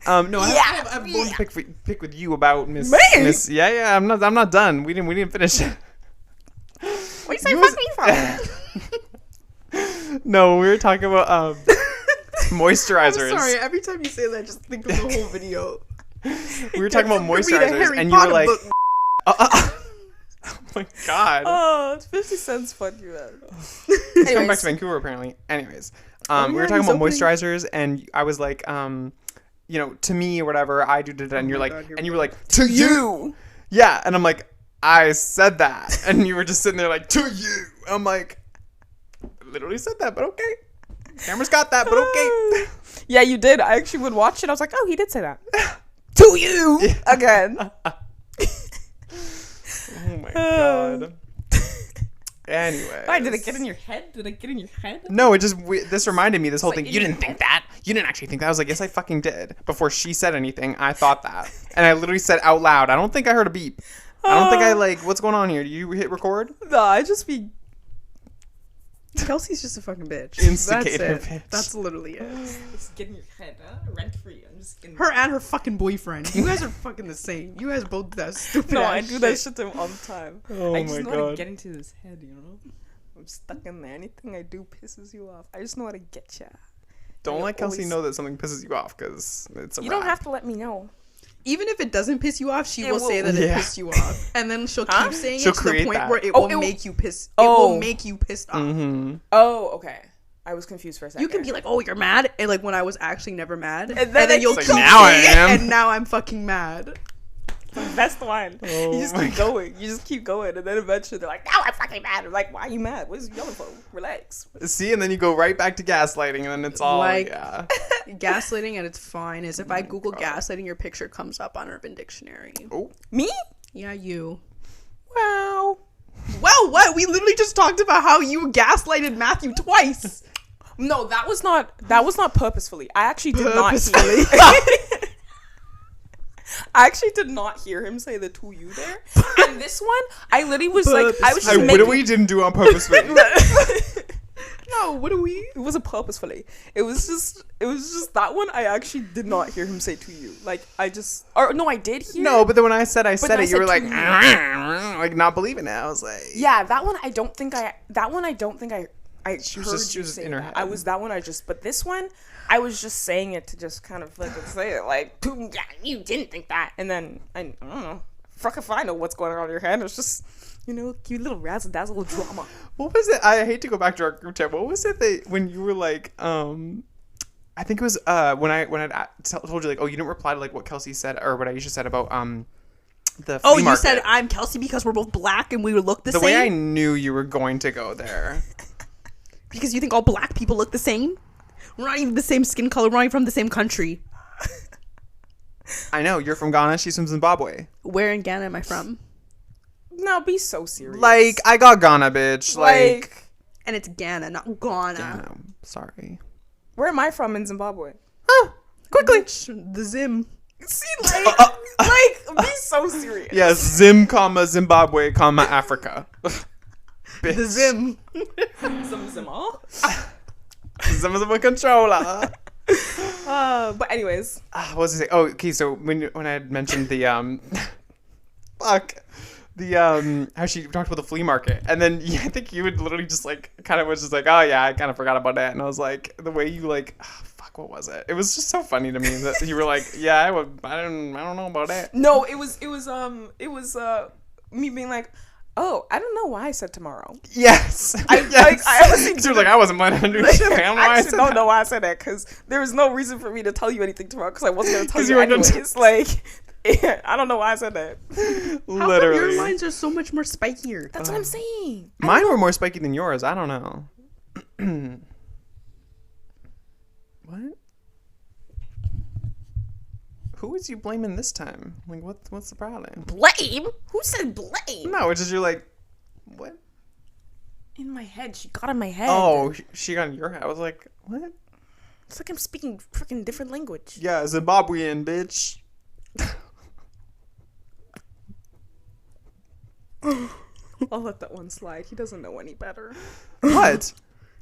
No, I have a bone to pick with you about Miss. Yeah. I'm not done. We didn't finish. What you say fuck me for? No, we were talking about moisturizers. I'm sorry, every time you say that, just think of the whole video. We were talking about moisturizers, and you were like, "Oh my god!" Oh, it's 50 cents fun, you man. He's coming back to Vancouver apparently. Anyways, we were talking about moisturizers, and I was like, to me or whatever, I do that, and you're like, and you were like, to you, yeah, and I'm like, I said that, and you were just sitting there like, to you. I'm like, literally said that, but okay. Camera's got that, but okay. Yeah, you did. I actually would watch it. I was like, oh, he did say that. To you again. Oh my god. Anyway. Why, did it get in your head? No, this reminded me, this whole thing. You didn't think that? You didn't actually think that? I was like, yes, I fucking did. Before she said anything, I thought that. And I literally said out loud, I don't think I heard a beep. I don't think I what's going on here? Do you hit record? No, I just be... Kelsey's just a fucking bitch. Instigator That's it. bitch. That's literally it. It's getting your head, rent free. I'm just getting... Her and her fucking boyfriend. You guys are fucking the same. You guys both do that stupid No, ass I do that shit to him all the time. Oh I just my know how god. to get into his head, you know? I'm stuck in there. Anything I do pisses you off. I just know how to get ya. Don't let Kelsey know that something pisses you off, because it's a You wrap. don't have to let me know. Even if it doesn't piss you off, she It will say will. that it Yeah. pissed you off, and then she'll keep saying She'll it to the create point that. where it Oh, will it will- make you piss. It Oh. will make you pissed off. Mm-hmm. Oh, okay. I was confused for a second. You can be like, "Oh, you're mad," and like when I was actually never mad, and then then you'll like, keep now I saying it, am. and now I'm fucking mad. That's the line. Oh You just my keep going. You just keep going, and then eventually they're like, "Now I'm fucking mad." I'm like, "Why are you mad? What is you yelling for? Relax." See, and then you go right back to gaslighting, and then it's all, Like- yeah. Gaslighting at its fine is if I Google gaslighting, your picture comes up on Urban Dictionary. Oh. Me? Yeah, you. Wow. Well, what? We literally just talked about how you gaslighted Matthew twice. No, that was not purposefully. I actually did not Purposefully. I actually did not hear him say the to you there. And this one, I literally was like, I was just What making... we didn't do on purpose. No, what do we? It wasn't purposefully. It was just that one. I actually did not hear him say to you. Like I did hear. No, but then when I said it, then I you said were like, to you. like not believing it. I was like, Yeah, that one I don't think I. She was heard just- she you was say in her that. head. I was that one. But this one, I was just saying it to just kind of fucking say it like, yeah, you didn't think that, and then I don't know. Fuck if I know what's going on in your head. It's just, cute little razzle dazzle drama. what was it? I hate to go back to our group chat. What was it when you were like, I think it was when I told you like, oh, you didn't reply to like what Kelsey said or what Aisha said about the flea You market. said I'm Kelsey because we're both black and we would look the the same. way I knew you were going to go there. Because you think all black people look the same. We're not even the same skin color. We're not even from the same country. I know you're from Ghana. She's from Zimbabwe. Where in Ghana am I from? Now be so serious. Like I got Ghana, bitch. Like And it's Ghana, not Ghana. Ghana. Sorry. where am I from in Zimbabwe? Quickly, the Zim. See, be so serious. Yes, Zim, Zimbabwe, Africa. Bitch. The Zim. Zimmer. Zim is a controller. But anyways, What was I saying? Oh, okay. So when I had mentioned the how she talked about the flea market, and then I think you would literally just like kind of was just like, oh yeah, I kind of forgot about that, and I was like, the way you like, fuck, what was it? It was just so funny to me that you were like, yeah, I don't know about that. no, it was me being like, oh, I don't know why I said tomorrow. Yes. Yes. I honestly she was like, I wasn't planning on doing shit. I don't know why I actually said don't that. know why I said that because there was no reason for me to tell you anything tomorrow because I wasn't going to tell 'Cause you you weren't gonna anyways. Like, I don't know why I said that. How Literally. come your lines are so much more spikier? That's what I'm saying. Mine were more spiky than yours. I don't know. What? Who is you blaming this time? Like, what's the problem? Blame? Who said blame? No, it's just you're like, what? In my head. She got in my head. Oh, she got in your head. I was like, what? It's like I'm speaking freaking different language. Yeah, Zimbabwean, bitch. I'll let that one slide. He doesn't know any better. What?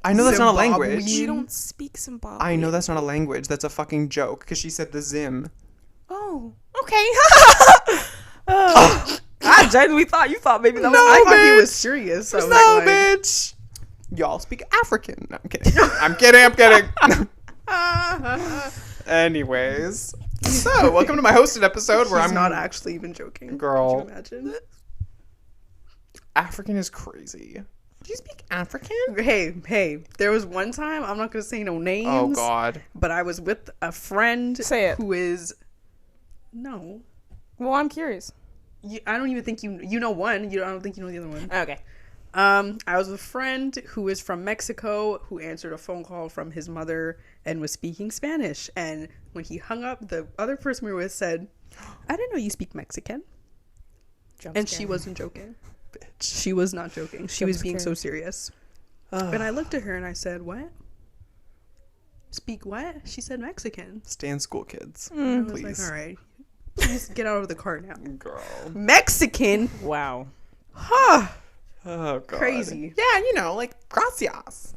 I know that's not a Zimbabwe. language. You don't speak Zimbabwe. I know that's not a language. That's a fucking joke because she said the Zim. Oh, okay. I genuinely thought you thought maybe that was. I thought he bitch. was serious. I was No, like, bitch. Y'all speak African. No, I'm kidding. I'm kidding. Anyways, so welcome to my hosted episode where He's I'm not actually even joking. Girl. Could you imagine? African is crazy. Do you speak African? Hey, there was one time, I'm not going to say no names. Oh, God. But I was with a friend Say it. who is... No. Well, I'm curious. I don't even think you know one. I don't think you know the other one. Okay. I was with a friend who is from Mexico who answered a phone call from his mother and was speaking Spanish. And when he hung up, the other person we were with said, I didn't know you speak Mexican. And she wasn't joking. Bitch. She was not joking. She was being so serious. And I looked at her and I said, what? Speak what? She said Mexican. Stay in school, kids. I was Please. like, all right. Please get out of the car now. Girl. Mexican? Wow. Huh. Oh, God. Crazy. Yeah, you know, like, gracias.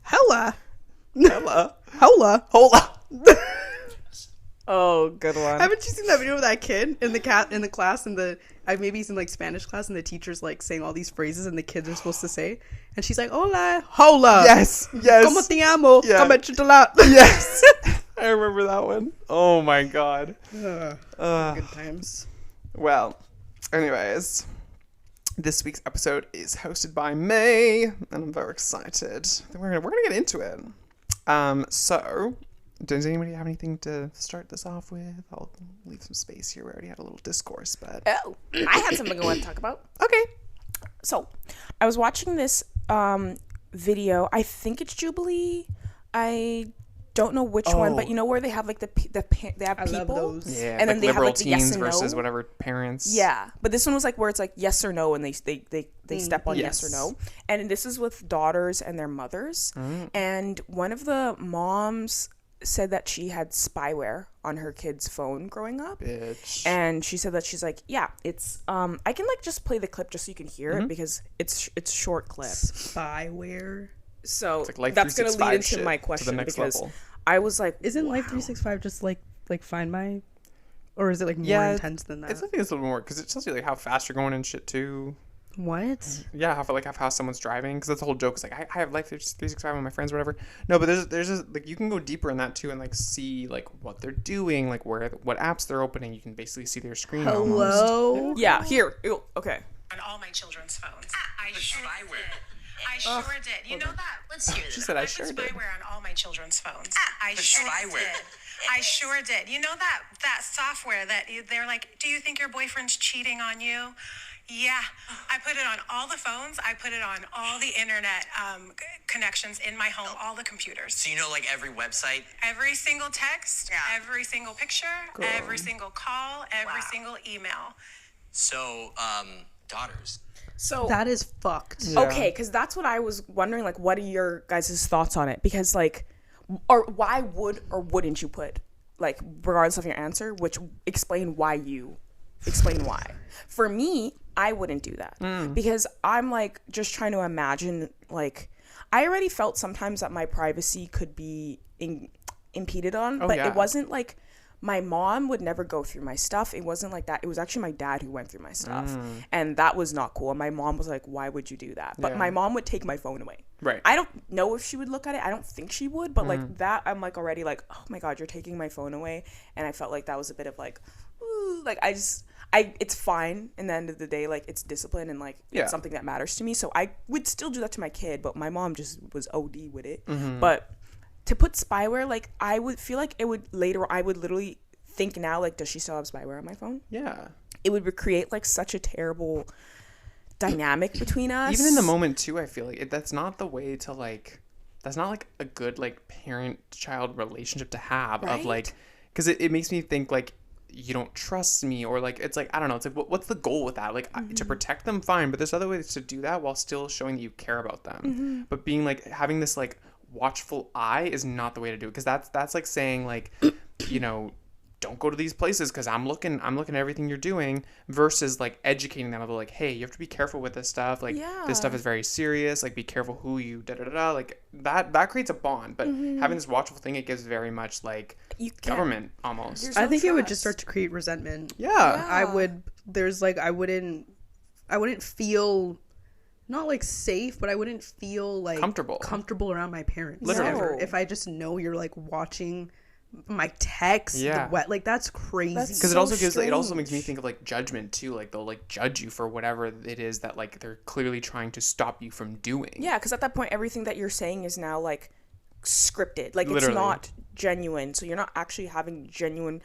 Hella. Hella. Hola. Hola. Oh, good one. Haven't you seen that video of that kid in the class maybe he's in like Spanish class and the teacher's like saying all these phrases and the kids are supposed to say and she's like hola, hola. Yes. Como te amo? Yeah. Come chocolate. Yes. I remember that one. Oh, my God. Good times. Well, anyways, this week's episode is hosted by May, and I'm very excited. We're gonna get into it. So, does anybody have anything to start this off with? I'll leave some space here. We already had a little discourse, but Oh, I had something I want to talk about. okay. So, I was watching this video. I think it's Jubilee. I don't know which one, but you know where they have like they have I people. love those. Yeah, And then like they have, liberal like, the teens yes and versus no. whatever parents. Yeah, but this one was like where it's like yes or no, and they step on yes or Yes. no, and this is with daughters and their mothers, and one of the moms said that she had spyware on her kid's phone growing up. Bitch. And she said that she's like, yeah, it's I can like just play the clip just so you can hear it because it's short clip. Spyware. So like Life that's gonna 365 lead into shit my to the question next because level. I was like, Isn't Life 365 just like Find My, or is it like more intense than that? I think it's a little more because it tells you like how fast you're going and shit too. What? Yeah, how someone's driving, because that's the whole joke. It's like I have Life 365 with my friends, or whatever. No, but there's like you can go deeper in that too, and like see like what they're doing, like what apps they're opening. You can basically see their screen. Almost. Hello. yeah, here, ew, okay. On all my children's phones. I sure did. I sure did. You know that? Let's hear this. She said I put sure did. spyware on all my children's phones. I sure did. I sure did. You know that software that they're like, do you think your boyfriend's cheating on you? Yeah, I put it on all the phones. I put it on all the internet connections in my home, all the computers. So you know, like every website? Every single text, every single picture, every single call, every single email. So, daughters. So That is fucked. Yeah. okay, because that's what I was wondering. Like, what are your guys' thoughts on it? Because like, or why would or wouldn't you put like, regardless of your answer, explain why. For me, I wouldn't do that because I'm like just trying to imagine, like, I already felt sometimes that my privacy could be impeded on, but yeah. it wasn't like my mom would never go through my stuff. It wasn't like that. It was actually my dad who went through my stuff, and that was not cool. And my mom was like, why would you do that? But Yeah. my mom would take my phone away. Right. I don't know if she would look at it. I don't think she would, but like that, I'm like already like, oh my God, you're taking my phone away. And I felt like that was a bit of like, ooh, like it's fine. In the end of the day, like it's discipline and like Yeah. it's something that matters to me. So I would still do that to my kid, but my mom just was OD with it. But to put spyware, like I would feel like it would later, I would literally think now, like, does she still have spyware on my phone? Yeah. It would create like such a terrible dynamic between us. Even in the moment too, I feel like that's not the way to like. That's not like a good like parent-child relationship to have. Right? Of like, because it makes me think like you don't trust me, or like it's like I don't know. It's like what's the goal with that? Like to protect them, fine, but there's other ways to do that while still showing that you care about them. But being like having this like watchful eye is not the way to do it, because that's like saying like you know don't go to these places because I'm looking at everything you're doing, versus like educating them about like, hey, you have to be careful with this stuff. Like this stuff is very serious. Like be careful who you like that creates a bond. But having this watchful thing, it gives very much like government almost. I think it would just start to create resentment. Yeah. I wouldn't feel not like safe, but I wouldn't feel like comfortable around my parents. Literally. Ever. If I just know you're like watching my text, like that's crazy. Because it also makes me think of like judgment too. Like they'll like judge you for whatever it is that like they're clearly trying to stop you from doing. Yeah, because at that point, everything that you're saying is now like scripted. Like Literally. It's not genuine. So you're not actually having genuine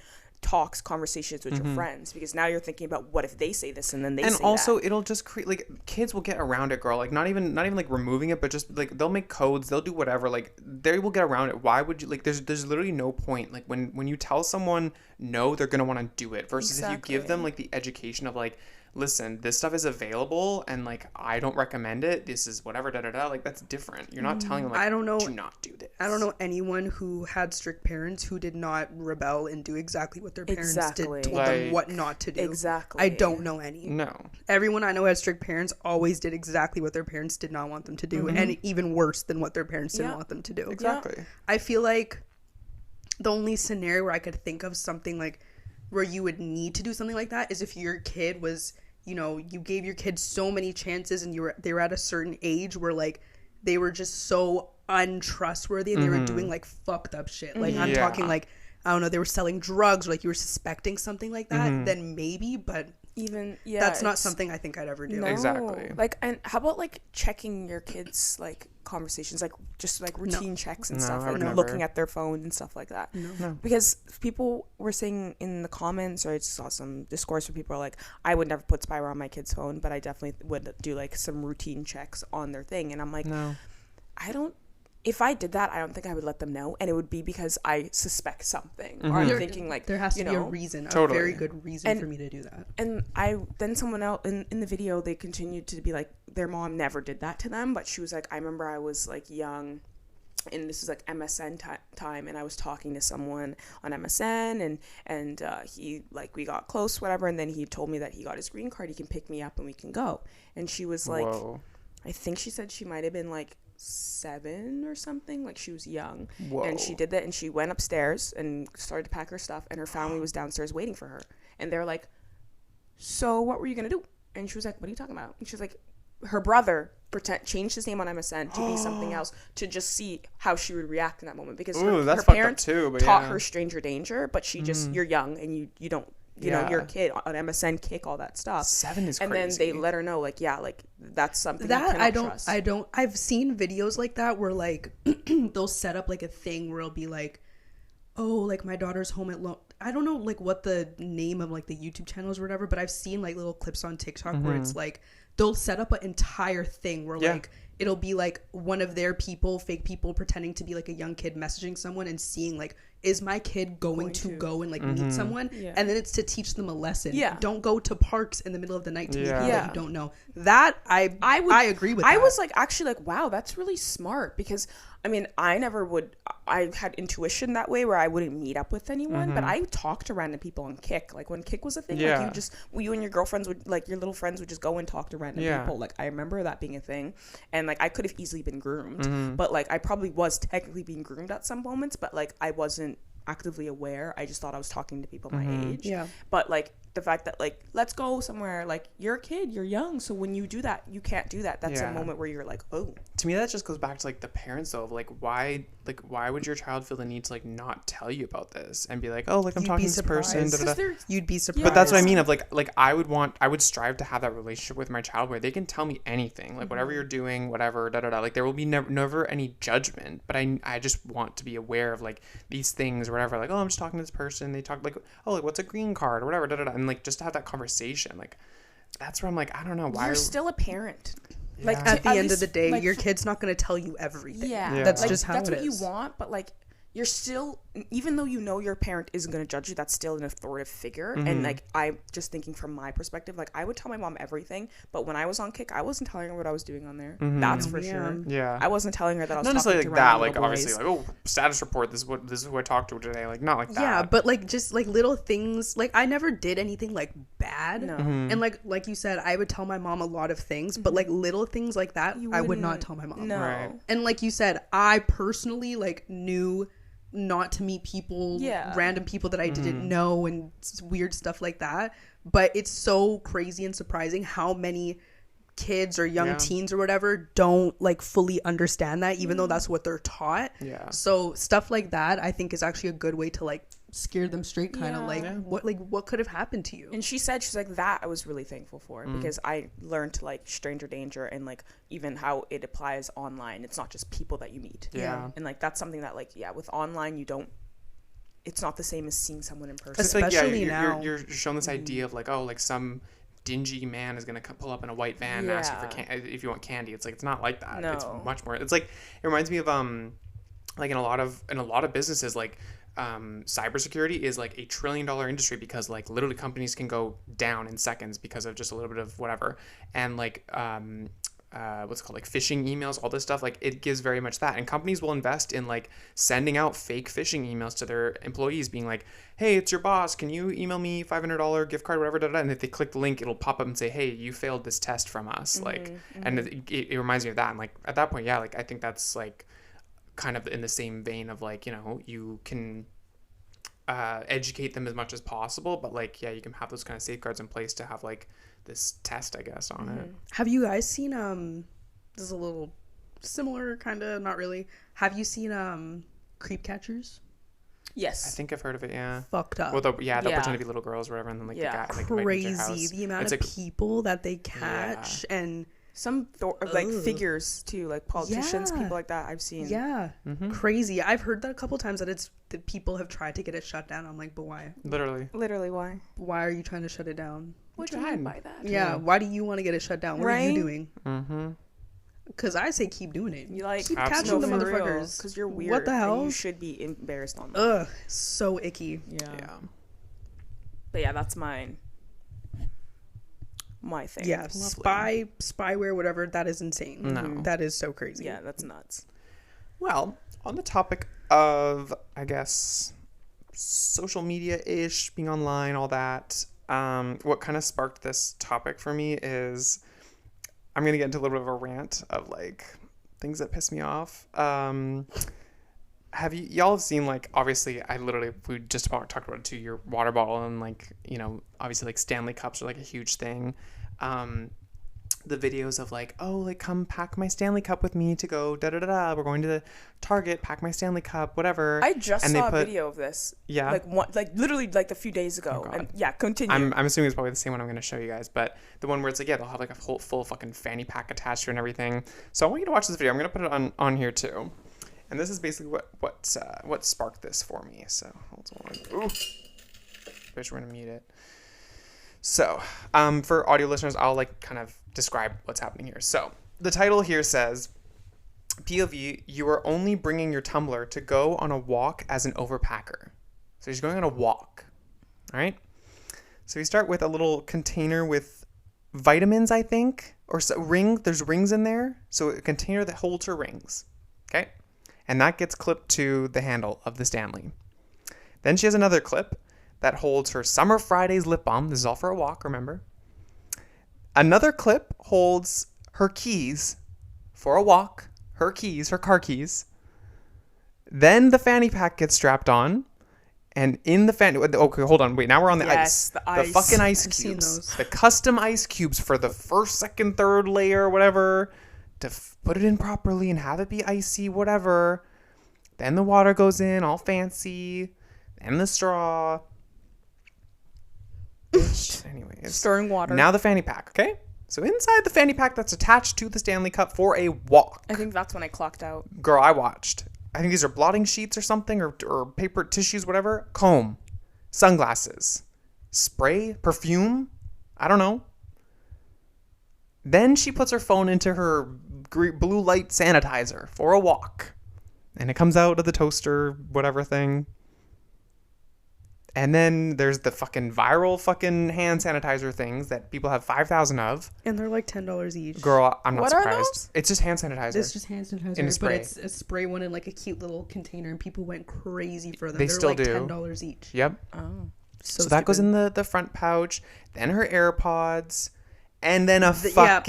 conversations with your friends, because now you're thinking about what if they say this and then they say that. And also it'll just create like kids will get around it, girl. Like not even like removing it, but just like they'll make codes, they'll do whatever, like they will get around it. Why would you like there's literally no point like when you tell someone no, they're gonna want to do it, versus if you give them like the education of like, listen, this stuff is available and like I don't recommend it, this is whatever like that's different. You're not telling them like, do not do this. I don't know anyone who had strict parents who did not rebel and do exactly what their parents did, told them what not to do. Exactly. I don't know any. No. Everyone I know had strict parents always did exactly what their parents did not want them to do, and even worse than what their parents didn't want them to do. Exactly. I feel like the only scenario where I could think of something like where you would need to do something like that is if your kid was, you know, you gave your kids so many chances and they were at a certain age where like they were just so untrustworthy and they were doing like fucked up shit. Like I'm talking like, I don't know, they were selling drugs or like you were suspecting something like that, then maybe, but even that's not something I think I'd ever do. No. Exactly. Like, and how about like checking your kids like conversations, like just like routine checks and stuff, like looking at their phone and stuff like that. No. Because people were saying in the comments, or I just saw some discourse where people are like, I would never put spyware on my kid's phone, but I definitely would do like some routine checks on their thing. And I'm like, no, if I did that, I don't think I would let them know, and it would be because I suspect something, or I'm thinking like there has to be a reason, a very good reason for me to do that. And then someone else in the video, they continued to be like, their mom never did that to them, but she was like, I remember I was like young, and this is like MSN time, and I was talking to someone on MSN, and he like we got close, whatever, and then he told me that he got his green card, he can pick me up and we can go. And she was like, whoa. I think she said she might have been like 7 or something, like she was young. Whoa. And she did that, and she went upstairs and started to pack her stuff, and her family was downstairs waiting for her, and they're like, so what were you gonna do? And she was like, what are you talking about? And she was like, her brother changed his name on MSN to be something else, to just see how she would react in that moment, because her parents taught her stranger danger, but she just, you're young and you don't, you know, you're a kid on MSN, kick all that stuff. 7 is and crazy. then they let her know, like, yeah, like that's something that you cannot trust. I've seen videos like that where like they'll set up like a thing where it'll be like, oh, like my daughter's home alone. I don't know like what the name of like the YouTube channel is or whatever, but I've seen like little clips on TikTok where it's like they'll set up an entire thing where like it'll be like one of their people, fake people, pretending to be like a young kid messaging someone and seeing like, is my kid going to go and like meet someone? And then it's to teach them a lesson. Don't go to parks in the middle of the night to meet people that you don't know. That I agree with. I was like actually like, wow, that's really smart, because I mean, I had intuition that way where I wouldn't meet up with anyone, but I talked to random people on Kik. Like when Kik was a thing, like you and your girlfriends would, like your little friends would just go and talk to random people. Like I remember that being a thing, and like I could have easily been groomed, but like I probably was technically being groomed at some moments, but like I wasn't actively aware. I just thought I was talking to people my age. But like the fact that like, let's go somewhere, like you're a kid, you're young, so when you do that, you can't do that. That's a moment where you're like, oh. To me, that just goes back to like the parents though, of like why would your child feel the need to like not tell you about this and be like, oh, like I'm talking to this person, you'd be surprised. But that's what I mean of like I would strive to have that relationship with my child where they can tell me anything, like whatever you're doing, whatever, like there will be never any judgment, but I just want to be aware of like these things or whatever, like, oh, I'm just talking to this person, they talk like, oh, like what's a green card or whatever, and like just to have that conversation, like that's where I'm like, I don't know why you're still a parent. Like at the end of the day, like, your kid's not going to tell you everything. That's like, just how that's it what is. you want, but like you're still, even though you know your parent isn't going to judge you, that's still an authoritative figure. And like, I'm just thinking from my perspective, like, I would tell my mom everything, but when I was on Kick, I wasn't telling her what I was doing on there. That's for sure. Yeah. I wasn't telling her that I was Not talking necessarily to like that, random like little obviously boys. like, oh, status report, this is who I talked to today. Like, not like that. Yeah, but like just like little things. Like I never did anything like bad. No. And like you said, I would tell my mom a lot of things, but like little things like that, I would not tell my mom. No. Right. And like you said, I personally like knew not to meet people, random people that I didn't know, and weird stuff like that. But it's so crazy and surprising how many kids or young teens or whatever don't like fully understand that, even though that's what they're taught. Yeah. So stuff like that, I think, is actually a good way to like scare them straight, kind of what could have happened to you. And she's like, that I was really thankful for, because I learned to like stranger danger, and like even how it applies online. It's not just people that you meet. Yeah. And like that's something that like with online it's not the same as seeing someone in person. It's like, Especially now. you're shown this idea of like, oh, like some dingy man is gonna pull up in a white van and ask you for if you want candy. It's like, it's not like that. No. It's much more. It's like, it reminds me of like in a lot of businesses, like cybersecurity is like $1 trillion industry, because like literally companies can go down in seconds because of just a little bit of whatever. And like what's it called, like phishing emails, all this stuff, like it gives very much that. And companies will invest in like sending out fake phishing emails to their employees, being like, hey, it's your boss, can you email me $500 gift card, whatever, and if they click the link, it'll pop up and say, hey, you failed this test from us. And it reminds me of that. And like at that point, like I think that's like kind of in the same vein of like, you can educate them as much as possible, but like, you can have those kind of safeguards in place to have like this test, I guess, on it. Have you guys seen this is a little similar, kind of, not really. Have you seen Creep Catchers? Yes. I think I've heard of it, yeah. Fucked up. Well, they'll pretend to be little girls or whatever, and then like the guy like invite you to their house. Crazy the amount It's of like, people that they catch, and Some like figures too, like politicians, people like that I've seen. crazy. I've heard that a couple times, that people have tried to get it shut down. I'm like, but why? Literally, why? Why are you trying to shut it down? What do you mean by that? Yeah, why do you want to get it shut down? What are you Right? doing? Because I say keep doing it. You like keep catching the for real, motherfuckers. because you're weird. What the and hell? you should be embarrassed on that. Ugh, so icky. yeah. But yeah, that's my thing. Yeah, spyware, whatever. That is insane. No. That is so crazy. Yeah, that's nuts. Well, on the topic of, I guess, social media-ish, being online, all that, what kind of sparked this topic for me is, I'm going to get into a little bit of a rant of, like, things that piss me off. Have y'all seen, like, obviously, we just talked about it too, your water bottle, and, like, obviously, like, Stanley Cups are, like, a huge thing. The videos of like, oh, like, come pack my Stanley Cup with me to go we're going to the Target, pack my Stanley Cup, whatever. I just saw a video of this. Yeah. Like literally like a few days ago. Oh, God. And yeah, continue. I'm assuming it's probably the same one I'm going to show you guys, but the one where it's like, they'll have like a whole full fucking fanny pack attached to it and everything. So I want you to watch this video. I'm going to put it on here too. And this is basically what sparked this for me. So hold on. Ooh. Bitch, we're going to mute it. So, for audio listeners, I'll like kind of describe what's happening here. So, the title here says, POV, you are only bringing your tumbler to go on a walk as an overpacker. So he's going on a walk. All right. So we start with a little container with vitamins, I think, or there's rings in there. So a container that holds her rings. Okay. And that gets clipped to the handle of the Stanley. Then she has another clip that holds her Summer Fridays lip balm. This is all for a walk, remember? Another clip holds her keys for a walk. Her keys, her car keys. Then the fanny pack gets strapped on. And in the fanny... Okay, hold on. Wait, now we're on the ice. The ice. The fucking ice I've seen cubes. those. The custom ice cubes for the first, second, third layer, whatever. To put it in properly and have it be icy, whatever. Then the water goes in, all fancy. Then the straw. Anyways. Storing water. Now the fanny pack, okay? So inside the fanny pack that's attached to the Stanley Cup for a walk. I think that's when I clocked out. Girl, I watched. I think these are blotting sheets or something, or paper tissues, whatever. Comb. Sunglasses. Spray. Perfume. I don't know. Then she puts her phone into her blue light sanitizer for a walk. and it comes out of the toaster, whatever thing. And then there's the fucking viral fucking hand sanitizer things that people have 5,000 of. And they're like $10 each. Girl, I'm not What are surprised. those? It's just hand sanitizer. It's just hand sanitizer, In a spray. but it's a spray one in like a cute little container, and people went crazy for them. They They're still like do. $10 each. Yep. Oh. So that goes in the front pouch, then her AirPods, and then a I saw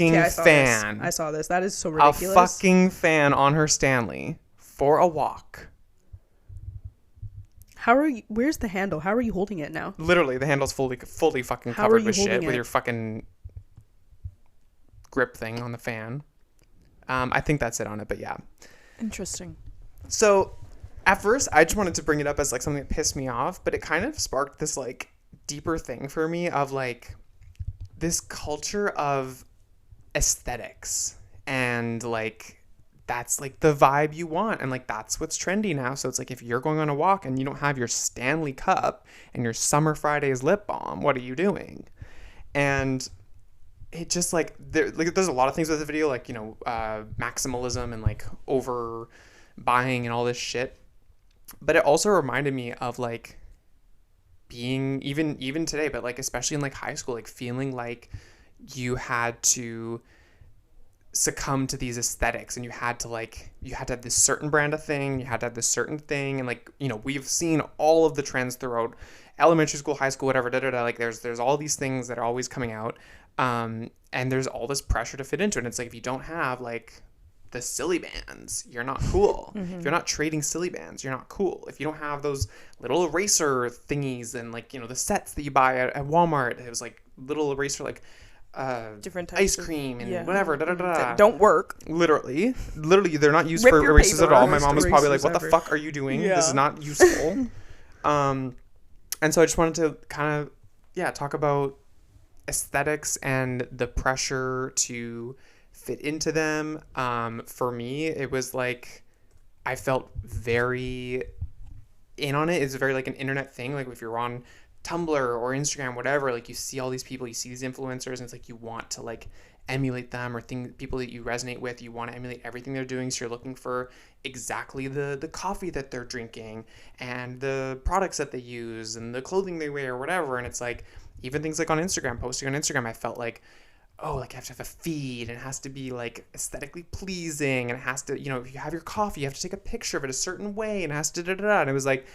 fan. This. I saw this. That is so A ridiculous. fucking fan on her Stanley for a walk. How are you? Where's the handle? How are you holding it now? Literally, the handle's fully fucking How are covered you with shit holding with it? your fucking grip thing on the fan. I think that's it on it, but yeah. Interesting. So at first, I just wanted to bring it up as like something that pissed me off, but it kind of sparked this like deeper thing for me of like this culture of aesthetics, and like that's like the vibe you want, and like that's what's trendy now. So it's like if you're going on a walk and you don't have your Stanley Cup and your Summer Fridays lip balm, what are you doing? And it just like there's a lot of things with the video, like, you know, maximalism and like over buying and all this shit, but it also reminded me of like being even today, but like especially in like high school, like feeling like you had to succumb to these aesthetics, and you had to have this certain brand of thing, you had to have this certain thing, and like, you know, we've seen all of the trends throughout elementary school, high school, whatever, like there's all these things that are always coming out, and there's all this pressure to fit into it, and it's like if you don't have like the silly bands, you're not cool. If you're not trading silly bands, you're not cool. If you don't have those little eraser thingies and like, you know, the sets that you buy at Walmart, it was like little eraser like Different types ice of- cream and yeah. whatever That don't work. Literally they're not used Rip for your erasers paper. at all. My Worst mom was probably like, erasers what the ever. fuck are you doing? Yeah. This is not useful. And so I just wanted to kind of talk about aesthetics and the pressure to fit into them. For me, it was like I felt very in on it. It's very like an internet thing. Like if you're on Tumblr or Instagram, whatever, like you see all these people, you see these influencers, and it's like you want to like emulate them, or people that you resonate with. You want to emulate everything they're doing, so you're looking for exactly the coffee that they're drinking and the products that they use and the clothing they wear or whatever. And it's like even things like on Instagram, posting on Instagram, I felt like, oh, like I have to have a feed, and it has to be like aesthetically pleasing, and it has to, you know, if you have your coffee, you have to take a picture of it a certain way, and it has to da-da-da. And it was like,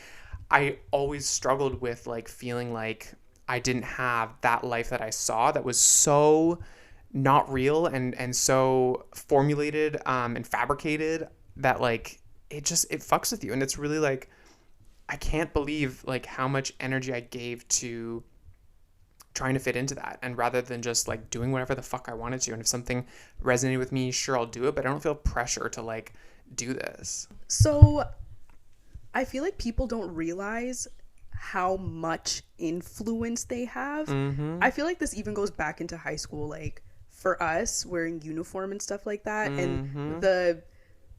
I always struggled with like feeling like I didn't have that life that I saw that was so not real and so formulated and fabricated that like it fucks with you. And it's really like, I can't believe like how much energy I gave to trying to fit into that, and rather than just like doing whatever the fuck I wanted to. And if something resonated with me, sure, I'll do it, but I don't feel pressure to like do this. So I feel like people don't realize how much influence they have. I feel like this even goes back into high school, like for us wearing uniform and stuff like that, and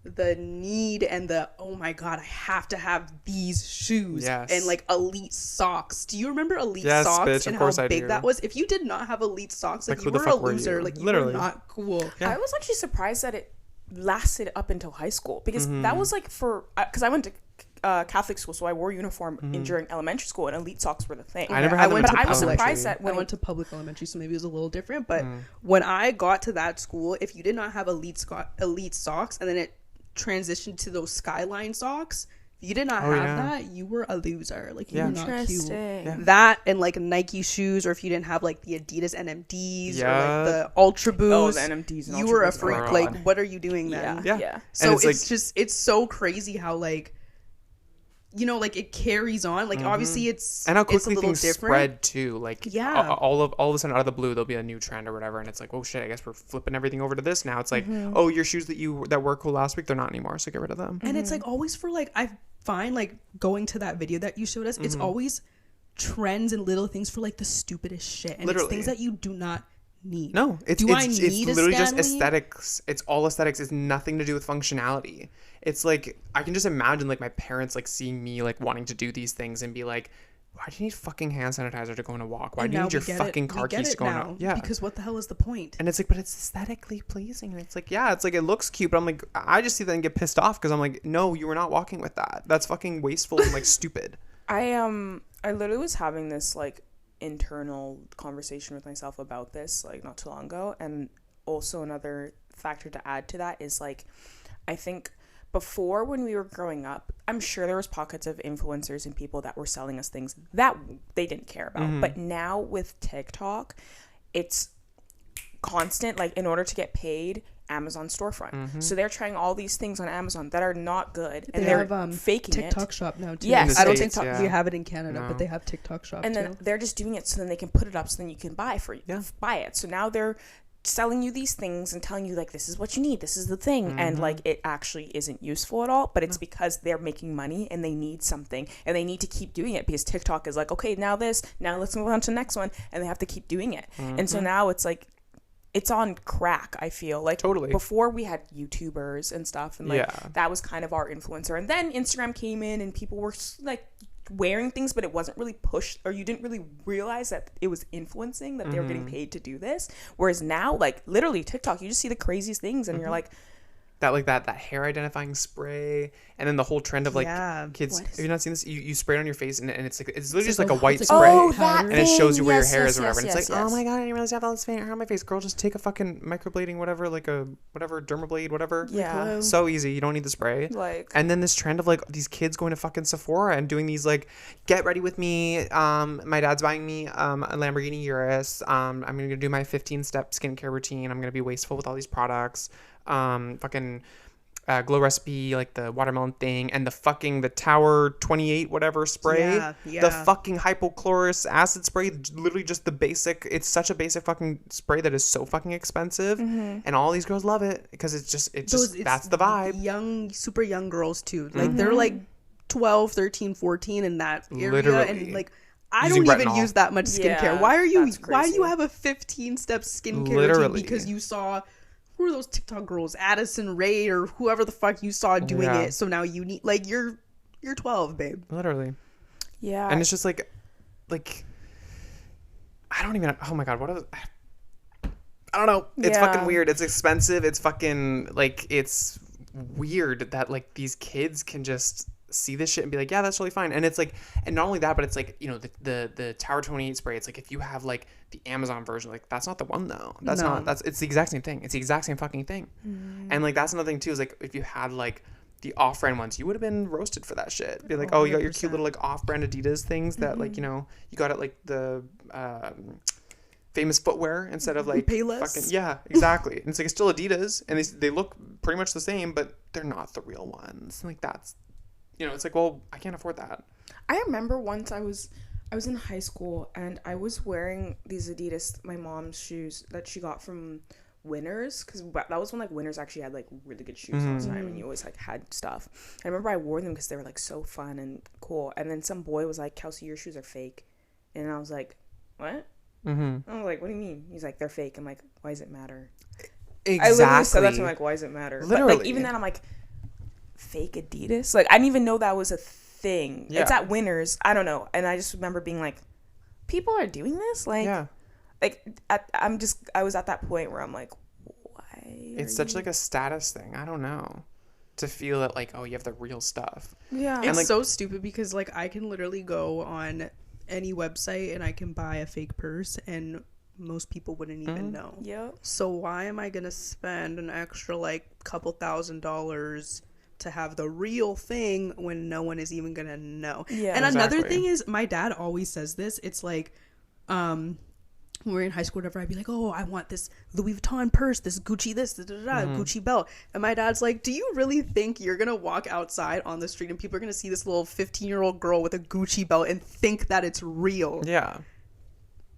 the need and the, oh my god, I have to have these shoes, Yes. and like elite socks. Do you remember elite Yes, socks bitch, and of how course I big do. that was? If you did not have elite socks, like Like, you who the were a fuck were loser, you? like you Literally. were not cool. Yeah. I was actually surprised that it lasted up until high school, because that was like because I went to Catholic school, so I wore uniform during elementary school, and elite socks were the thing. I never had them went until to I was elementary. surprised that I when went to public elementary, so maybe it was a little different. But when I got to that school, if you did not have elite socks, and then it transitioned to those Skyline socks, if you did not have that, you were a loser. Like, you were not cute. Interesting. That and like Nike shoes, or if you didn't have like the Adidas NMDs or Yeah. like the Ultra Boost, the NMDs and you Ultra were a Boosts. freak. God. Like, what are you doing then? Yeah. Yeah. So And it's like, just, it's so crazy how like, you know, like it carries on. Like obviously it's and how it's a quickly little things different. spread too. Like Yeah. all of a sudden out of the blue there'll be a new trend or whatever, and it's like, oh shit, I guess we're flipping everything over to this now. It's like, oh, your shoes that were cool last week, they're not anymore, so get rid of them. And it's like always for like, I find like going to that video that you showed us, it's always trends and little things for like the stupidest shit, and Literally. it's things that you do not need. No, it's need a literally just Stanley? aesthetics. It's all aesthetics. It's nothing to do with functionality. It's like I can just imagine like my parents like seeing me like wanting to do these things and be like, why do you need fucking hand sanitizer to go on a walk? Why And do you now need your we get fucking it. car We get keys to it go on now, a... Yeah. Because what the hell is the point? And it's like, but it's aesthetically pleasing. And it's like, yeah, it's like, it looks cute. But I'm like, I just see that and get pissed off because I'm like, no, you were not walking with that. That's fucking wasteful and like stupid. I literally was having this like internal conversation with myself about this like not too long ago, and also another factor to add to that is like, I think before, when we were growing up, I'm sure there was pockets of influencers and people that were selling us things that they didn't care about. But now with TikTok, it's constant. Like, in order to get paid, Amazon storefront. So they're trying all these things on Amazon that are not good, and they're faking TikTok it. Shop now too. Yes. I don't States, think yeah. we have it in Canada, No. but they have TikTok Shop And too. then they're just doing it so then they can put it up so then you can buy buy it. So now they're selling you these things and telling you like, this is what you need, this is the thing, and like, it actually isn't useful at all, but it's because they're making money and they need something and they need to keep doing it because TikTok is like, okay, now let's move on to the next one, and they have to keep doing it. And so now it's like, it's on crack, I feel like. Totally. Before we had YouTubers and stuff, and like, Yeah. that was kind of our influencer, and then Instagram came in and people were like wearing things, but it wasn't really pushed, or you didn't really realize that it was influencing, that they were getting paid to do this. Whereas now, like, literally TikTok, you just see the craziest things and you're like, that hair identifying spray, and then the whole trend of like Yeah. kids. What is Have you not seen this? You spray it on your face, and it's literally just like like a- a white it's like spray. a- Oh, that and it shows you where thing. your hair Yes, is or whatever. yes, and it's yes, like, oh yes. my god, I didn't realize I have all this hair on my face. Girl, just take a fucking microblading, whatever, like a whatever dermablade, whatever. yeah, So easy. You don't need the spray. like, And then this trend of like these kids going to fucking Sephora and doing these like, get ready with me. My dad's buying me a Lamborghini Urus. I'm gonna do my 15-step skincare routine. I'm gonna be wasteful with all these products. Fucking Glow Recipe, like the watermelon thing, and the Tower 28 whatever spray. Yeah, yeah. The fucking hypochlorous acid spray, literally just the basic. It's such a basic fucking spray that is so fucking expensive, and all these girls love it because it's just that's the vibe. Young, super young girls too. Like they're like 12, 13, 14 in that area, Literally. and like, I Using don't even retinol. use that much skincare. Yeah, Why are you? that's Why do you crazy. have a 15-step skincare routine? Literally. Because you saw, who are those TikTok girls, Addison Rae or whoever the fuck you saw doing Yeah. it. So now you need, like, you're 12, babe. Literally. yeah. And it's just like I don't even. Oh my god, what are the, I don't know. It's Yeah. fucking weird. It's expensive. It's fucking like, it's weird that like these kids can just see this shit and be like, yeah, that's totally fine. And it's like, and not only that, but it's like, you know, the Tower 28 spray. It's like, if you have like the Amazon version, like that's not the one though. That's No. not. It's the exact same thing. It's the exact same fucking thing. And like, that's another thing too. Is like, if you had like the off-brand ones, you would have been roasted for that shit. Be like, oh, you got your cute 100%. little like off-brand Adidas things that like, you know, you got it like the Famous Footwear instead of like Payless. fucking, yeah, exactly. And it's like, it's still Adidas, and they look pretty much the same, but they're not the real ones. And like, that's, you know, it's like, well, I can't afford that. I remember once I was in high school and I was wearing these Adidas, my mom's shoes that she got from Winners, because that was when like Winners actually had like really good shoes all the time, and you always like had stuff. I remember I wore them because they were like so fun and cool. And then some boy was like, "Kelsey, your shoes are fake," and I was like, "What?" Mm-hmm. I was like, "What do you mean?" He's like, "They're fake." I'm like, "Why does it matter?" Exactly. I literally said that to him, like, "Why does it matter?" But, like, Literally. even then, I'm like, fake Adidas? Like, I didn't even know that was a thing. Yeah. It's at Winners. I don't know. And I just remember being like, people are doing this? Like, Yeah. like I was at that point where I'm like, why? It's such like a status thing. I don't know. To feel that like, oh, you have the real stuff. Yeah. It's like- so stupid because like I can literally go on any website and I can buy a fake purse and most people wouldn't even know. Yep. So why am I gonna spend an extra like couple $1,000s to have the real thing when no one is even gonna know? Yeah. And another Exactly. thing is, my dad always says this. It's like, when we were in high school, whatever, I'd be like, oh, I want this Louis Vuitton purse, this Gucci this, Gucci belt. And my dad's like, do you really think you're going to walk outside on the street and people are going to see this little 15-year-old girl with a Gucci belt and think that it's real? Yeah.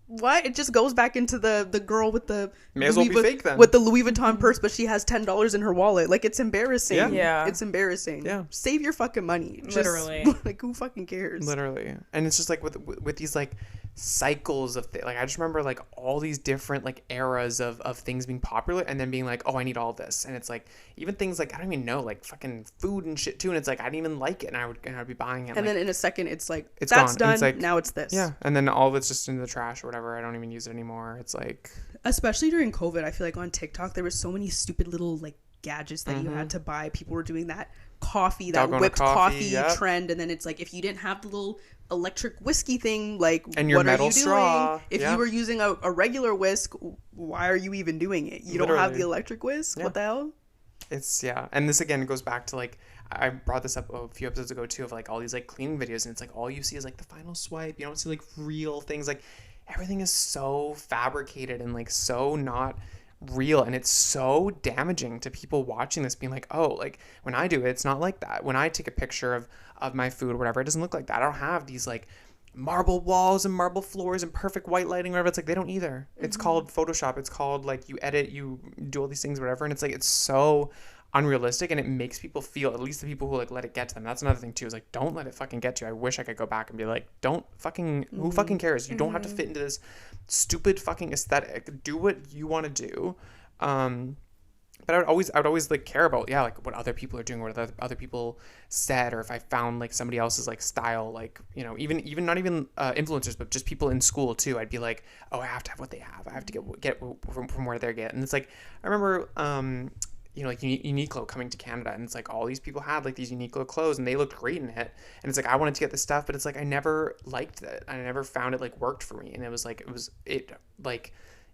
What? It just goes back into the girl with the May as well be Vu- fake then. with the Louis Vuitton purse, but she has $10 in her wallet. Like, it's embarrassing. Yeah. Yeah. It's embarrassing. Yeah. Save your fucking money. Just, Literally. like, who fucking cares? Literally. And it's just like with these like cycles of like I just remember like all these different like eras of things being popular and then being like, oh, I need all this. And it's like even things like I don't even know, like fucking food and shit too, and it's like I didn't even like it and I'd be buying it and like, then in a second it's like it's that's gone. done, It's like, now it's this. yeah, and then all of it's just in the trash or whatever. I don't even use it anymore. It's like, especially during COVID, I feel like on TikTok there were so many stupid little like gadgets that you had to buy. People were doing that Dalgona whipped coffee yep. trend, and then it's like if you didn't have the little electric whiskey thing, like and your what metal are you straw doing? If yeah. you were using a regular whisk, why are you even doing it? You don't have the Literally. electric whisk. Yeah. What the hell? It's yeah, and this again goes back to like I brought this up a few episodes ago too of like all these like cleaning videos, and it's like all you see is like the final swipe. You don't see like real things. Like everything is so fabricated and like so not real, and it's so damaging to people watching this, being like, oh, like when I do it, it's not like that. When I take a picture of my food or whatever, it doesn't look like that. I don't have these like marble walls and marble floors and perfect white lighting or whatever. It's like they don't either. It's called Photoshop. It's called like you edit, you do all these things, whatever, and it's like it's so unrealistic, and it makes people feel, at least the people who like let it get to them. That's another thing too, is like don't let it fucking get to you. I wish I could go back and be like, don't fucking who fucking cares? You don't have to fit into this stupid fucking aesthetic. Do what you want to do. But I would always like care about like what other people are doing, what other people said, or if I found like somebody else's like style, like, you know, even not even influencers, but just people in school too. I'd be like, oh, I have to have what they have. I have to get from where they're getting. And it's like I remember you know, like Uniqlo coming to Canada, and it's like all these people had like these Uniqlo clothes and they looked great in it, and it's like I wanted to get this stuff, but it's like I never liked it. I never found it like worked for me, and it was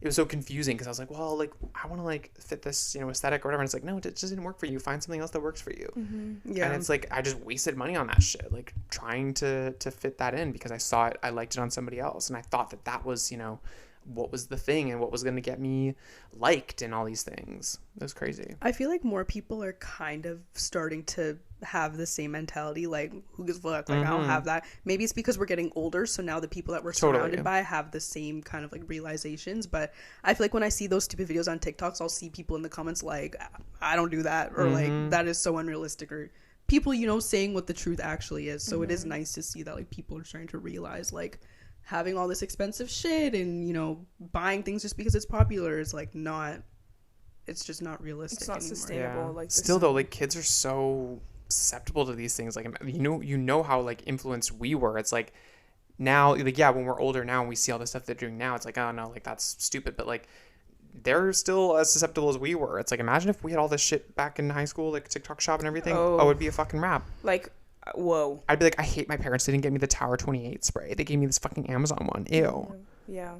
so confusing because I was like, well, like I want to like fit this, you know, aesthetic or whatever, and it's like, no, it just didn't work for you. Find something else that works for you. Yeah. And it's like I just wasted money on that shit, like trying to fit that in because I saw it, I liked it on somebody else, and I thought that was, you know, what was the thing and what was going to get me liked and all these things. It was crazy. I feel like more people are kind of starting to have the same mentality, like who gives a fuck, like I don't have that. Maybe it's because we're getting older, so now the people that we're surrounded by have the same kind of like realizations. But I feel like when I see those stupid videos on TikToks, I'll see people in the comments like, I don't do that, or like that is so unrealistic, or people, you know, saying what the truth actually is. So it is nice to see that like people are starting to realize like having all this expensive shit and, you know, buying things just because it's popular is like not, it's just not realistic. It's not anymore. sustainable. Yeah. Like Still though, like kids are so susceptible to these things. Like, you know how like influenced we were. It's like now, like, yeah, when we're older now and we see all the stuff they're doing now, it's like, oh no, like that's stupid. But like they're still as susceptible as we were. It's like, imagine if we had all this shit back in high school, like TikTok shop and everything. Oh, it'd be a fucking wrap. Like, whoa. I'd be like, I hate my parents. They didn't get me the Tower 28 spray. They gave me this fucking Amazon one. Ew. Yeah.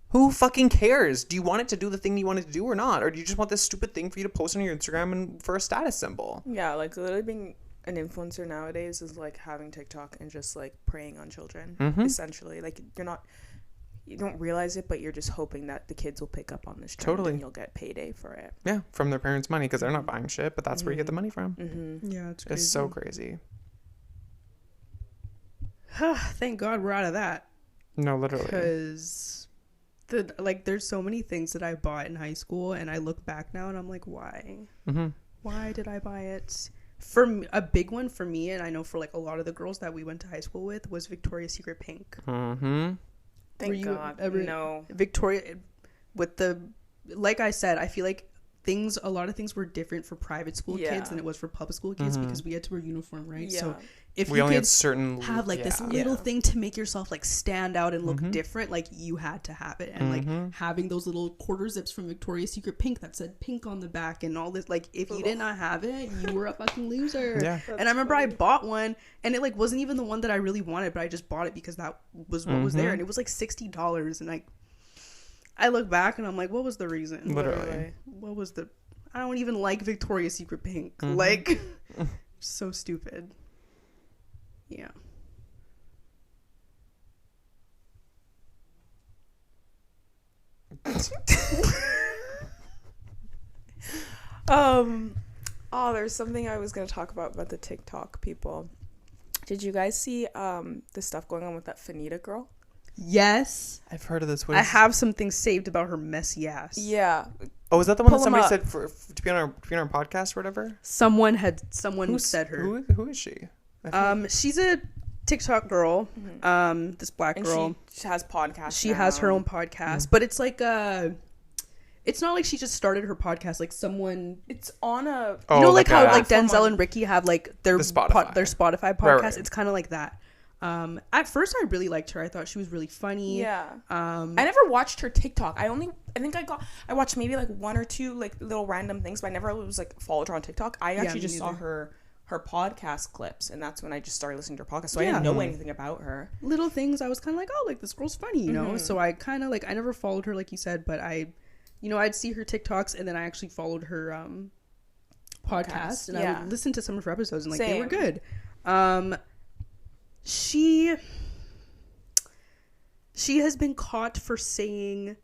Who fucking cares? Do you want it to do the thing you want it to do or not? Or do you just want this stupid thing for you to post on your Instagram and for a status symbol? Yeah, like literally being an influencer nowadays is like having TikTok and just like preying on children, essentially. Like you don't realize it, but you're just hoping that the kids will pick up on this trend and you'll get payday for it. Yeah, from their parents' money because they're not buying shit, but that's where you get the money from. Yeah, it's crazy. It's so crazy. Thank God we're out of that. No, literally. Because there's so many things that I bought in high school, and I look back now and I'm like, why? Why did I buy it? A big one for me, and I know for like a lot of the girls that we went to high school with, was Victoria's Secret Pink. Thank God. No. Victoria, with the, like I said, I feel like a lot of things were different for private school kids than it was for public school kids because we had to wear uniform, right? Yeah. So if we you only could had certain have like this little thing to make yourself like stand out and look different, like you had to have it. And like having those little quarter zips from Victoria's Secret Pink that said pink on the back and all this, like if you did not have it, you were a fucking loser. Yeah. And I remember I bought one, and it like wasn't even the one that I really wanted, but I just bought it because that was what was there, and it was like $60. And like I look back and I'm like, what was the reason? Literally. What was the, I don't even like Victoria's Secret Pink. Like so stupid. Yeah. There's something I was going to talk about the TikTok people. Did you guys see the stuff going on with that Fanita girl? Yes. I've heard of this. I have some things saved about her messy ass. Yeah. Oh, is that the one that Pull 'em somebody up. said to be on our podcast or whatever? Someone said her. Who is she? She's a TikTok girl, this black And girl. she has podcasts. She has her own podcast, but it's like it's not like she just started her podcast. Like someone, It's on a. you know, like how like platform Denzel on- and Ricky have like their The Spotify. their Spotify podcast. right. It's kind of like that. At first, I really liked her. I thought she was really funny. Yeah. I never watched her TikTok. I think I watched maybe like one or two like little random things, but I never was like followed her on TikTok. I actually me just saw neither. her podcast clips, and that's when I just started listening to her podcast. So I Yeah. didn't know anything about her. Little things. I was kind of like, oh, like this girl's funny, you know. So I kind of like I never followed her like you said, but I, you know, I'd see her TikToks, and then I actually followed her podcast, and I yeah. would listen to some of her episodes, and like they were Same. good. She has been caught for saying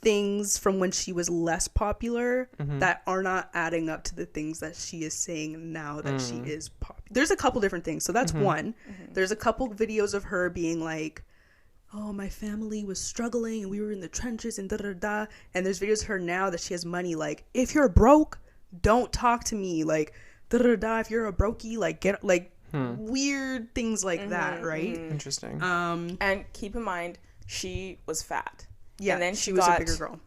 things from when she was less popular that are not adding up to the things that she is saying now that she is popular. There's a couple different things. So that's one. There's a couple videos of her being like, oh, my family was struggling and we were in the trenches and da-da-da. And there's videos of her now that she has money. Like, if you're broke, don't talk to me. Like, da-da-da. If you're a brokey, like, get, like, weird things like that, right? Interesting. And keep in mind, she was fat. Yeah, and then she she was got a bigger girl.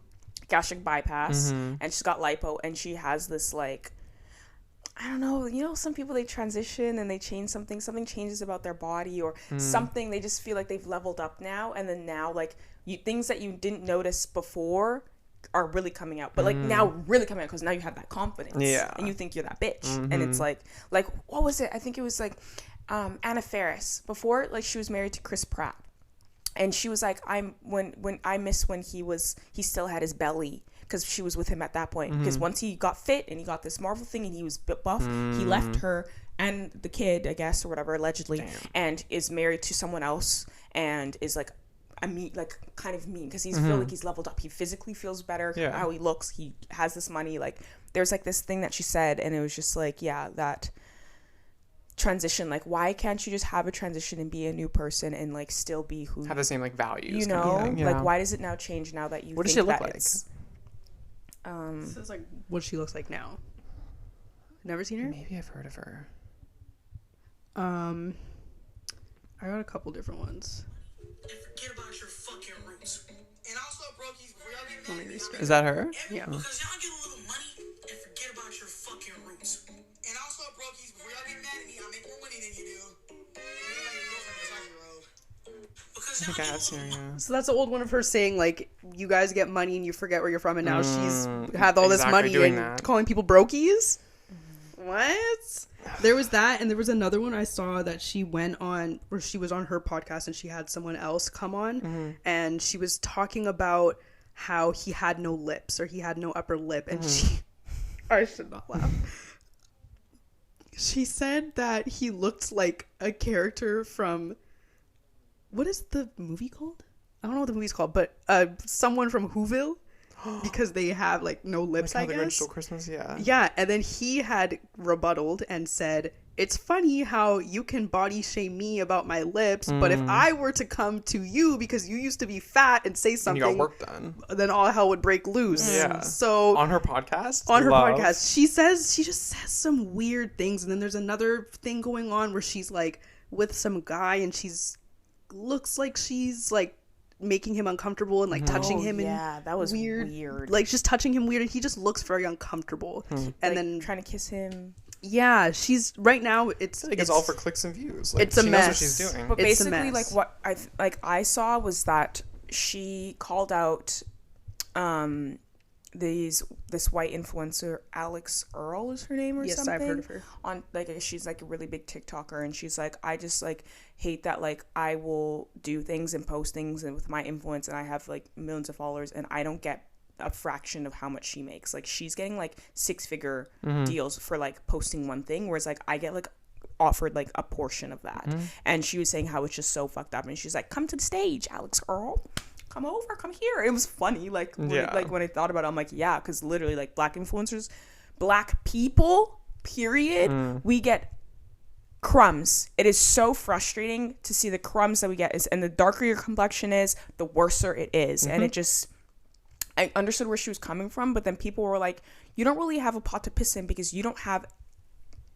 gastric bypass, and she's got lipo, and she has this like, I don't know, you know, some people they transition and they change something changes about their body or something. They just feel like they've leveled up now, and then now like things that you didn't notice before are really coming out, but like now really coming out because now you have that confidence, and you think you're that bitch, and it's like what was it? I think it was like Anna Faris before, like she was married to Chris Pratt. And she was like, when I miss when he still had his belly because she was with him at that point. Because once he got fit and he got this Marvel thing and he was buff, he left her and the kid, I guess, or whatever, allegedly, and is married to someone else and is like kind of mean because he's feel like he's leveled up. He physically feels better. Yeah. How he looks, he has this money. Like there's like this thing that she said, and it was just like, yeah, that transition, like why can't you just have a transition and be a new person and like still be who Have the same like values. you kind of know thing, you like know? why does it now change now that you What does think she look that like? it's This is like what she looks like now. Never seen her? Maybe I've heard of her. I got a couple different ones. And forget about your fucking roots. And also, brokies, before y'all get mad at me, Is that her? Yeah. because y'all get a little money and forget about your fucking roots. And also, brokies, before y'all get mad at me, I make more money than you do. I think I have seen her, yeah. So that's the old one of her saying like, you guys get money and you forget where you're from, and now she's had all this exactly, money doing and that. calling people brokies. What? There was that, and there was another one I saw that she went on where she was on her podcast and she had someone else come on, and she was talking about how he had no lips or he had no upper lip, and I should not laugh. She said that he looked like a character from, what is the movie called? I don't know what the movie's called, but someone from Whoville, because they have like no lips, Like how I the Grinch guess. Stole Christmas, yeah. Yeah, and then he had rebutted and said, it's funny how you can body shame me about my lips, but if I were to come to you because you used to be fat and say And something, you got work done. then all hell would break loose. Yeah. So On her podcast? on her Love. podcast, she just says some weird things, and then there's another thing going on where she's like with some guy and looks like she's like making him uncomfortable and like touching him yeah, and that was weird. like just touching him weird, and he just looks very uncomfortable. And like, then trying to kiss him, yeah, she's right now it's Like it's all for clicks and views. Like, it's a she mess. knows what she's doing. but It's a basically mess. like what I saw was that she called out this white influencer, Alex Earl is her name or Yes, something. I've heard of her. On like she's like a really big TikToker, and she's like, I just like hate that like I will do things and post things and with my influence, and I have like millions of followers, and I don't get a fraction of how much she makes. Like she's getting like 6-figure deals for like posting one thing, whereas like I get like offered like a portion of that. And she was saying how it's just so fucked up, and she's like, come to the stage, Alex Earl, come over, come here. It was funny, like when I thought about it, I'm like, yeah, because literally like black influencers, black people period, we get crumbs. It is so frustrating to see the crumbs that we get, and the darker your complexion is, the worser it is. And it just, I understood where she was coming from, but then people were like, you don't really have a pot to piss in because you don't have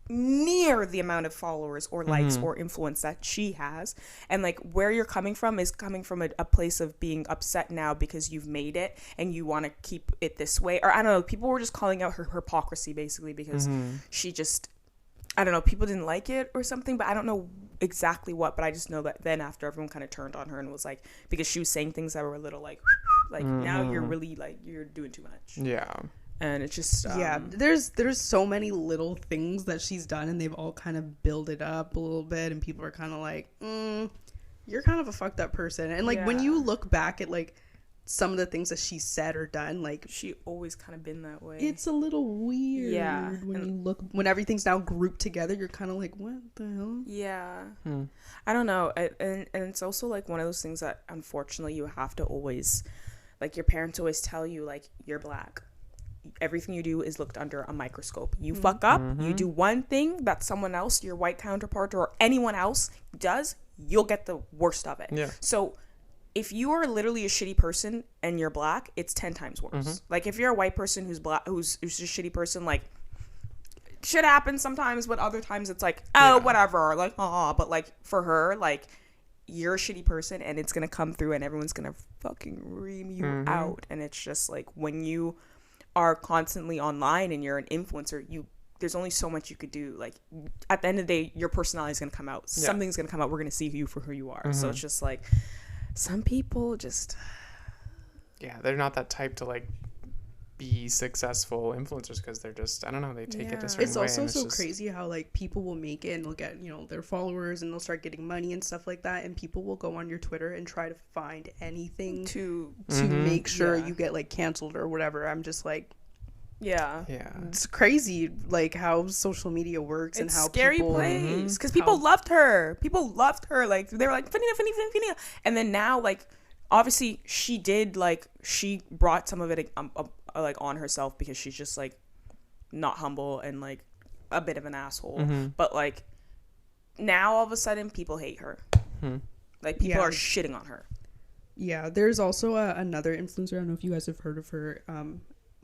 near the amount of followers or likes or influence that she has. And like where you're coming from is coming from a place of being upset now because you've made it and you want to keep it this way. Or I don't know, people were just calling out her hypocrisy basically because she just, I don't know, people didn't like it or something, but I don't know exactly what, but I just know that then after everyone kind of turned on her and was like, because she was saying things that were a little like now you're really like, you're doing too much. Yeah. And it's just there's so many little things that she's done and they've all kind of built it up a little bit and people are kind of like, you're kind of a fucked up person. And like when you look back at like some of the things that she said or done, like she always kind of been that way. It's a little weird. Yeah. When everything's now grouped together, you're kind of like, what the hell? Yeah. I don't know. And it's also like one of those things that unfortunately you have to always, like your parents always tell you, like, you're black. Everything you do is looked under a microscope. You fuck up, you do one thing that someone else, your white counterpart or anyone else does, you'll get the worst of it. Yeah. So if you are literally a shitty person and you're black, it's 10 times worse. Like if you're a white person who's black, who's a shitty person, like shit happens sometimes, but other times it's like, oh, whatever, like, but like for her, like you're a shitty person and it's gonna come through and everyone's gonna fucking ream you out. And it's just like when you are constantly online and you're an influencer, there's only so much you could do. Like at the end of the day, your personality is gonna come out. Something's gonna come out. We're gonna see you for who you are. So it's just like some people just they're not that type to like be successful influencers because they're just, I don't know, they take it a certain way. It's also so crazy how like people will make it and they'll get, you know, their followers and they'll start getting money and stuff like that, and people will go on your Twitter and try to find anything to make sure you get like canceled or whatever. I'm just like, it's crazy like how social media works. It's and how scary people, place because people loved her. Like they were like Fanina, and then now like obviously she brought some of it like on herself because she's just like not humble and like a bit of an asshole. But like now all of a sudden people hate her. Like people are shitting on her. Yeah, there's also another influencer. I don't know if you guys have heard of her.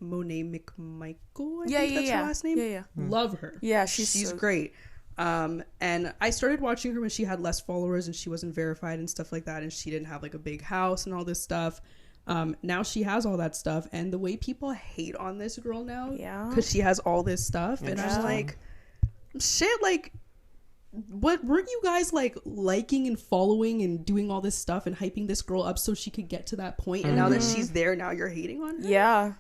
Monet McMichael, I think that's her last name. Yeah. Love her. Yeah, she's great. And I started watching her when she had less followers and she wasn't verified and stuff like that, and she didn't have like a big house and all this stuff. Now she has all that stuff, and the way people hate on this girl now, because she has all this stuff, and I'm like, shit, like, what weren't you guys like liking and following and doing all this stuff and hyping this girl up so she could get to that point, and now that she's there, now you're hating on her? Yeah.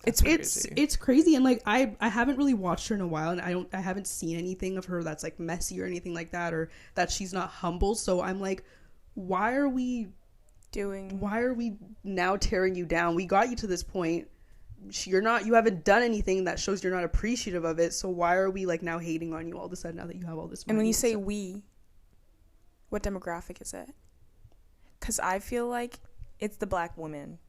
It's crazy. And like I haven't really watched her in a while, and I haven't seen anything of her that's like messy or anything like that, or that she's not humble. So I'm like, why are we now tearing you down? We got you to this point. You haven't done anything that shows you're not appreciative of it. So why are we like now hating on you all of a sudden now that you have all this money? And when you say we, what demographic is it? Because I feel like it's the black woman.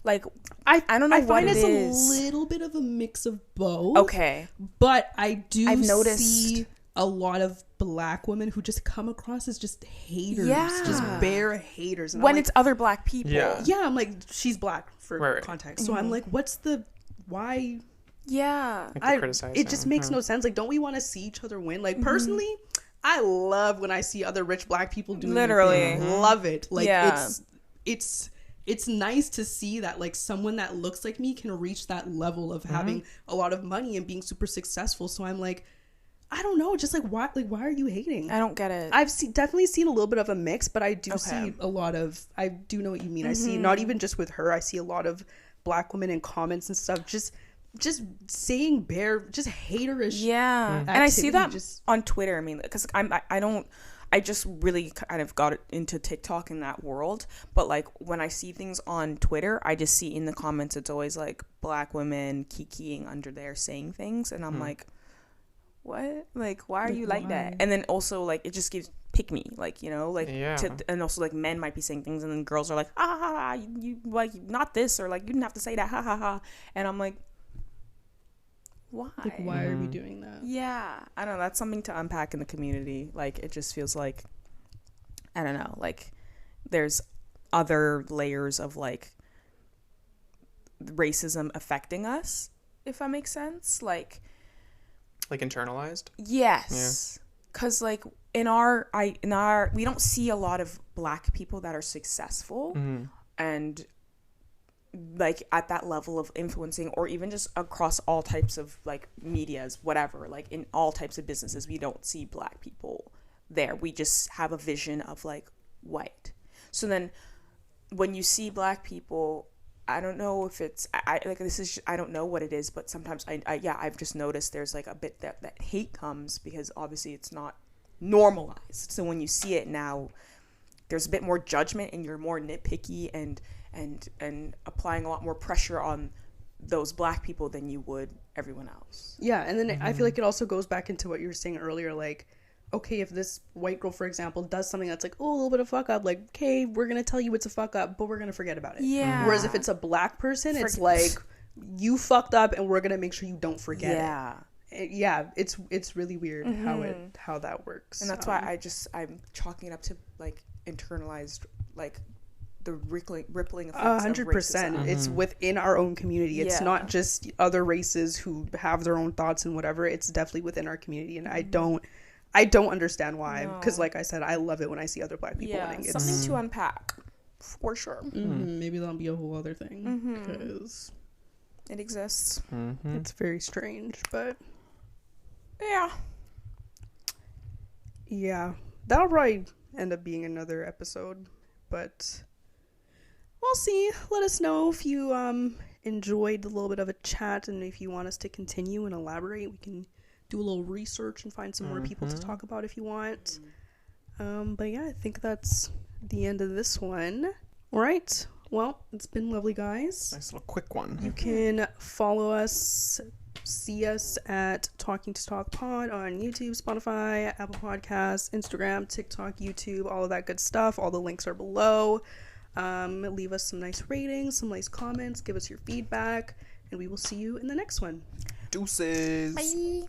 Like I don't know what it is. I find it's a little bit of a mix of both. Okay. But I've noticed a lot of black women who just come across as just haters. Yeah. Just bare haters. And when it's other black people. Yeah, I'm like, she's black for context. So I'm like, why? Yeah. It just makes no sense. Like, don't we want to see each other win? Like, personally, I love when I see other rich black people doing it. Love it. Like, it's nice to see that like someone that looks like me can reach that level of having a lot of money and being super successful. So I'm like, I don't know, just like why are you hating? I don't get it. I've definitely seen a little bit of a mix, but I do see a lot of, I do know what you mean. I see not even just with her, I see a lot of black women in comments and stuff just saying just haterish. Yeah. And I see that on Twitter. I mean, because I just really kind of got into TikTok in that world. But like when I see things on Twitter, I just see in the comments, it's always like black women kikiing under there saying things. And I'm like, what? Like, why are you like that? And then also like, it just gives pick me, like, you know, like, and also like men might be saying things and then girls are like, you like not this, or like, you didn't have to say that, ha ha ha. And I'm like, why? Like, why are we doing that? Yeah, I don't know. That's something to unpack in the community. Like, it just feels like, I don't know, like there's other layers of like racism affecting us, if that makes sense. Like, Like internalized? Yes. Because, like, in our, we don't see a lot of Black people that are successful and, like, at that level of influencing, or even just across all types of, like, medias, whatever. Like, in all types of businesses, we don't see Black people there. We just have a vision of, like, white. So then when you see Black people, I don't know if it's, I don't know what it is, but sometimes I've just noticed there's like a bit that hate comes because obviously it's not normalized. So when you see it now, there's a bit more judgment and you're more nitpicky and applying a lot more pressure on those Black people than you would everyone else. Yeah, and then I feel like it also goes back into what you were saying earlier, like, okay, if this white girl, for example, does something that's like, oh, a little bit of fuck up, like, okay, we're gonna tell you it's a fuck up, but we're gonna forget about it. Yeah. Whereas if it's a Black person, it's like, you fucked up and we're gonna make sure you don't forget it. Yeah, it's really weird how that works. And that's why I'm chalking it up to, like, internalized, like, the rippling effects 100%. of racism. It's within our own community. It's not just other races who have their own thoughts and whatever. It's definitely within our community, and I don't understand why, because like I said, I love it when I see other Black people winning. It's something to unpack, for sure. Maybe that'll be a whole other thing, because it exists. It's very strange, but yeah, that'll probably end up being another episode, but we'll see. Let us know if you enjoyed a little bit of a chat, and if you want us to continue and elaborate, we can do a little research and find some more people to talk about if you want. But yeah, I think that's the end of this one. All right. Well, it's been lovely, guys. Nice little quick one. You can follow us, see us at Talking to Talk Pod on YouTube, Spotify, Apple Podcasts, Instagram, TikTok, YouTube, all of that good stuff. All the links are below. Leave us some nice ratings, some nice comments, give us your feedback, and we will see you in the next one. Deuces. Bye.